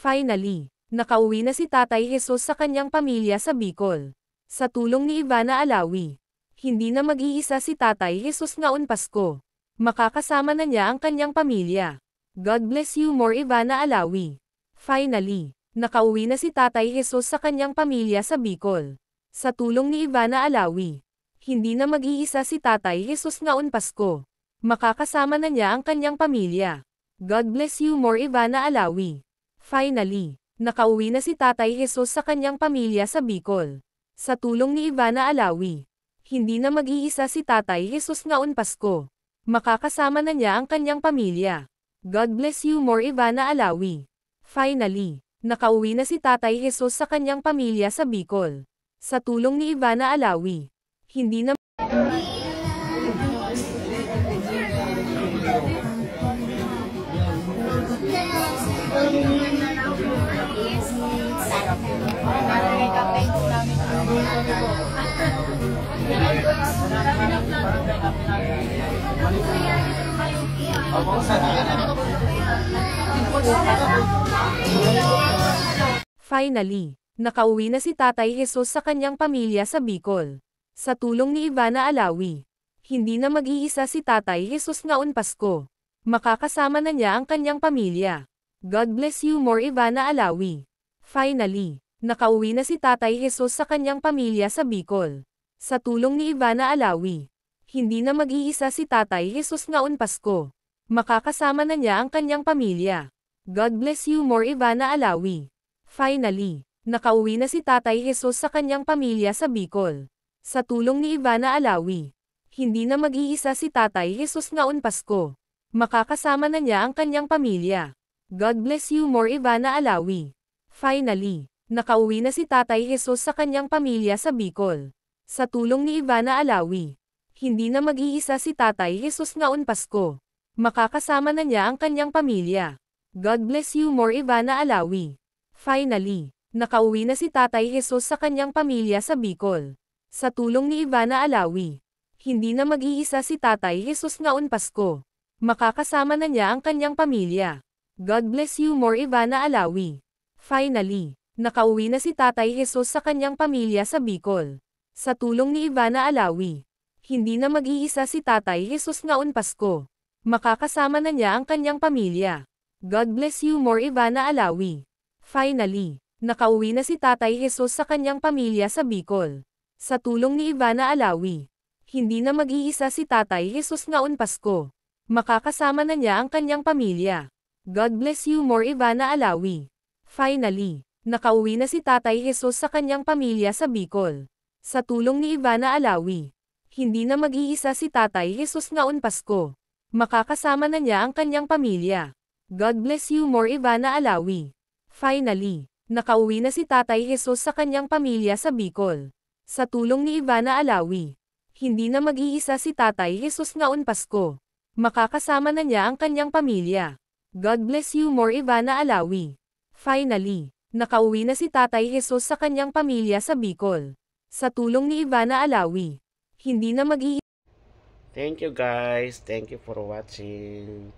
Finally, nakauwi na si Tatay Jesus sa kanyang pamilya sa Bicol. Sa tulong ni Ivana Alawi, hindi na mag-iisa si Tatay Jesus ngayon Pasko. Makakasama na niya ang kanyang pamilya. God bless you more Ivana Alawi. Finally, nakauwi na si Tatay Jesus sa kanyang pamilya sa Bicol. Sa tulong ni Ivana Alawi, hindi na mag-iisa si Tatay Jesus ngayon Pasko. Makakasama na niya ang kanyang pamilya. God bless you more Ivana Alawi. Finally, nakauwi na si Tatay Jesus sa kanyang pamilya sa Bicol. Sa tulong ni Ivana Alawi, hindi na mag-iisa si Tatay Jesus ngayon Pasko. Makakasama na niya ang kanyang pamilya. God bless you more Ivana Alawi. Finally, nakauwi na si Tatay Jesus sa kanyang pamilya sa Bicol. Sa tulong ni Ivana Alawi, hindi na Finally, nakauwi na si Tatay Jesus sa kanyang pamilya sa Bicol. Sa tulong ni Ivana Alawi, hindi na mag-iisa si Tatay Jesus ngayon Pasko. Makakasama na niya ang kanyang pamilya. God bless you more Ivana Alawi. Finally, nakauwi na si Tatay Jesus sa kanyang pamilya sa Bicol. Sa tulong ni Ivana Alawi, hindi na mag-iisa si Tatay Jesus ngayon Pasko. Makakasama na niya ang kanyang pamilya. God bless you more Ivana Alawi. Finally, nakauwi na si Tatay Jesus sa kanyang pamilya sa Bicol. Sa tulong ni Ivana Alawi, hindi na mag-iisa si Tatay Jesus ngayon Pasko. Makakasama na niya ang kanyang pamilya. God bless you more Ivana Alawi. Finally, nakauwi na si Tatay Jesus sa kanyang pamilya sa Bicol. Sa tulong ni Ivana Alawi, hindi na mag-iisa si Tatay Jesus ngayon Pasko. Makakasama na niya ang kanyang pamilya. God bless you more Ivana Alawi. Finally, nakauwi na si Tatay Jesus sa kanyang pamilya sa Bicol. Sa tulong ni Ivana Alawi, hindi na mag-iisa si Tatay Jesus ngayon Pasko. Makakasama na niya ang kanyang pamilya. God bless you more Ivana Alawi. Finally, nakauwi na si Tatay Jesus sa kanyang pamilya sa Bicol. Sa tulong ni Ivana Alawi, hindi na mag-iisa si Tatay Jesus ngayon Pasko. Makakasama na niya ang kanyang pamilya. God bless you more Ivana Alawi. Finally, nakauwi na si Tatay Jesus sa kanyang pamilya sa Bicol. Sa tulong ni Ivana Alawi, hindi na mag-iisa si Tatay Jesus ngayon Pasko. Makakasama na niya ang kanyang pamilya. God bless you more Ivana Alawi. Finally, nakauwi na si Tatay Jesus sa kanyang pamilya sa Bicol. Sa tulong ni Ivana Alawi, hindi na mag-iisa si Tatay Jesus ngayon Pasko. Makakasama na niya ang kanyang pamilya. God bless you more Ivana Alawi. Finally, nakauwi na si Tatay Jesus sa kanyang pamilya sa Bicol. Sa tulong ni Ivana Alawi, hindi na mag-iisa si Tatay Jesus ngayon Pasko. Makakasama na niya ang kanyang pamilya. God bless you more Ivana Alawi. Finally, nakauwi na si Tatay Jesus sa kanyang pamilya sa Bicol. Sa tulong ni Ivana Alawi, hindi na mag-iisa. Thank you guys. Thank you for watching.